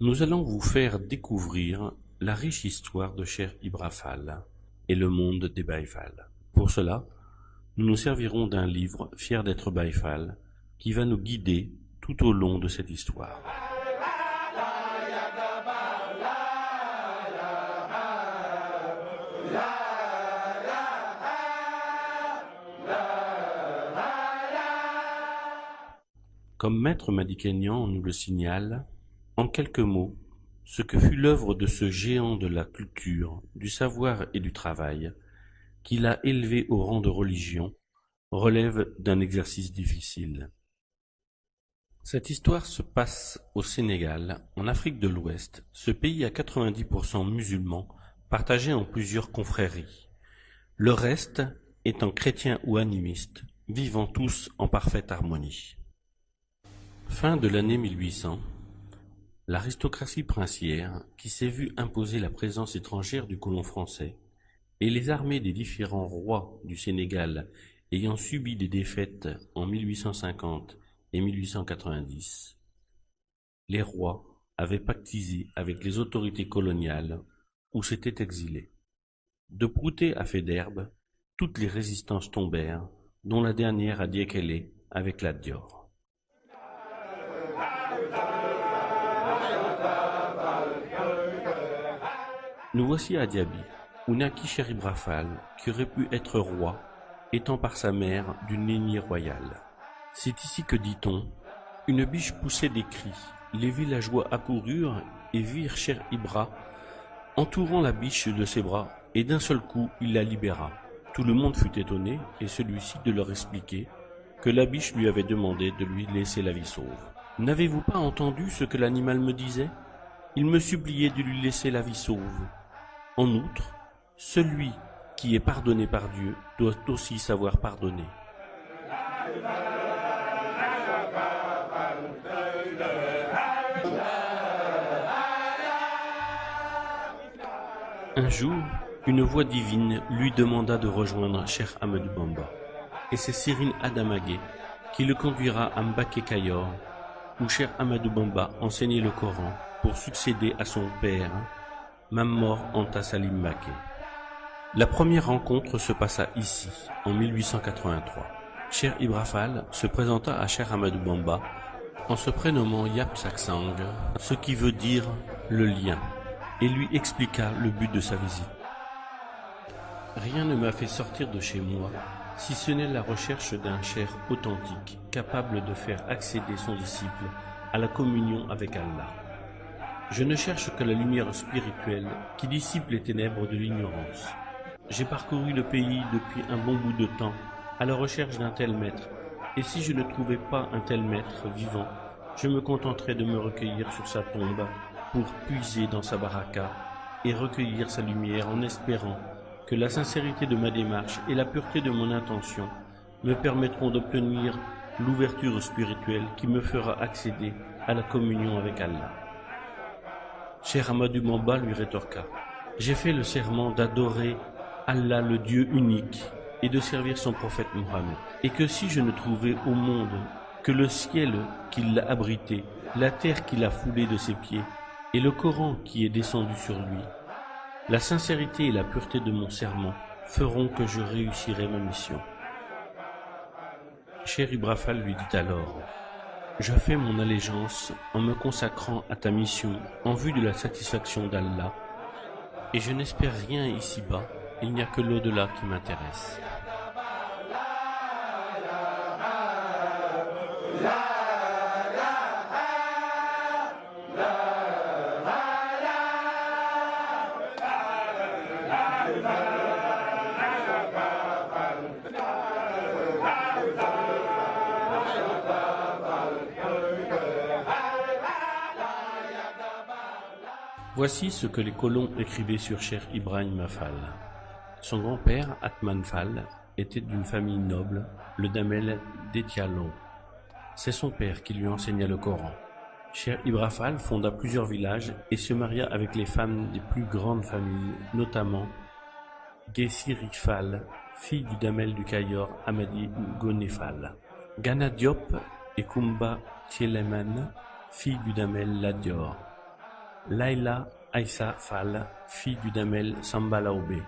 Nous allons vous faire découvrir la riche histoire de Cheikh Ibra Fall et le monde des Baye Fall. Pour cela, nous nous servirons d'un livre, Fier d'être Baye Fall, qui va nous guider tout au long de cette histoire. Comme Maître Madikénian nous le signale, en quelques mots, ce que fut l'œuvre de ce géant de la culture, du savoir et du travail, qu'il a élevé au rang de religion, relève d'un exercice difficile. Cette histoire se passe au Sénégal, en Afrique de l'Ouest, ce pays à 90% musulman, partagé en plusieurs confréries. Le reste étant chrétiens ou animistes, vivant tous en parfaite harmonie. Fin de l'année 1800, l'aristocratie princière, qui s'est vue imposer la présence étrangère du colon français, et les armées des différents rois du Sénégal ayant subi des défaites en 1850 et 1890, les rois avaient pactisé avec les autorités coloniales ou s'étaient exilés. De Prouté à Faidherbe, toutes les résistances tombèrent, dont la dernière à Diékélé avec Lat Dior. Nous voici à Diaby, où naquit Cheikh Ibra Fall, qui aurait pu être roi, étant par sa mère d'une lignée royale. C'est ici que, dit-on, une biche poussait des cris. Les villageois accoururent et virent Cheikh Ibra entourant la biche de ses bras, et d'un seul coup il la libéra. Tout le monde fut étonné, et celui-ci de leur expliquer que la biche lui avait demandé de lui laisser la vie sauve. « N'avez-vous pas entendu ce que l'animal me disait ? Il me suppliait de lui laisser la vie sauve. » En outre, celui qui est pardonné par Dieu doit aussi savoir pardonner. Un jour, une voix divine lui demanda de rejoindre Cheikh Ahmadou Bamba, et c'est Serigne Adamagué qui le conduira à Mbacké Kayor, où Cheikh Ahmadou Bamba enseignait le Coran pour succéder à son père, Mame-Mor Anta Salim Mbacké. La première rencontre se passa ici, en 1883. Cheikh Ibra Fall se présenta à Cheikh Ahmadou Bamba en se prénommant Yap Saksang, ce qui veut dire le lien, et lui expliqua le but de sa visite. Rien ne m'a fait sortir de chez moi, si ce n'est la recherche d'un cheikh authentique, capable de faire accéder son disciple à la communion avec Allah. Je ne cherche que la lumière spirituelle qui dissipe les ténèbres de l'ignorance. J'ai parcouru le pays depuis un bon bout de temps à la recherche d'un tel maître, et si je ne trouvais pas un tel maître vivant, je me contenterais de me recueillir sur sa tombe pour puiser dans sa baraka et recueillir sa lumière en espérant que la sincérité de ma démarche et la pureté de mon intention me permettront d'obtenir l'ouverture spirituelle qui me fera accéder à la communion avec Allah. Cheikh Ahmadou Bamba lui rétorqua: « J'ai fait le serment d'adorer Allah le Dieu unique et de servir son prophète Mohammed, et que si je ne trouvais au monde que le ciel qui l'a abrité, la terre qui l'a foulé de ses pieds, et le Coran qui est descendu sur lui, la sincérité et la pureté de mon serment feront que je réussirai ma mission. » Cheikh Ibra Fall lui dit alors: « Je fais mon allégeance en me consacrant à ta mission en vue de la satisfaction d'Allah, et je n'espère rien ici-bas, il n'y a que l'au-delà qui m'intéresse. » Voici ce que les colons écrivaient sur Cheikh Ibrahima Fall. Son grand-père, Atman Fall, était d'une famille noble, le Damel d'Etialon. C'est son père qui lui enseigna le Coran. Cheikh Ibra Fall fonda plusieurs villages et se maria avec les femmes des plus grandes familles, notamment Guessiri Fall, fille du Damel du Kayor Amadi Ngoné Fall, Gana Diop et Koumba Thieleman, fille du Damel Lat Dior. Laila Aïssa Fall, fille du Damel Samba Laobé.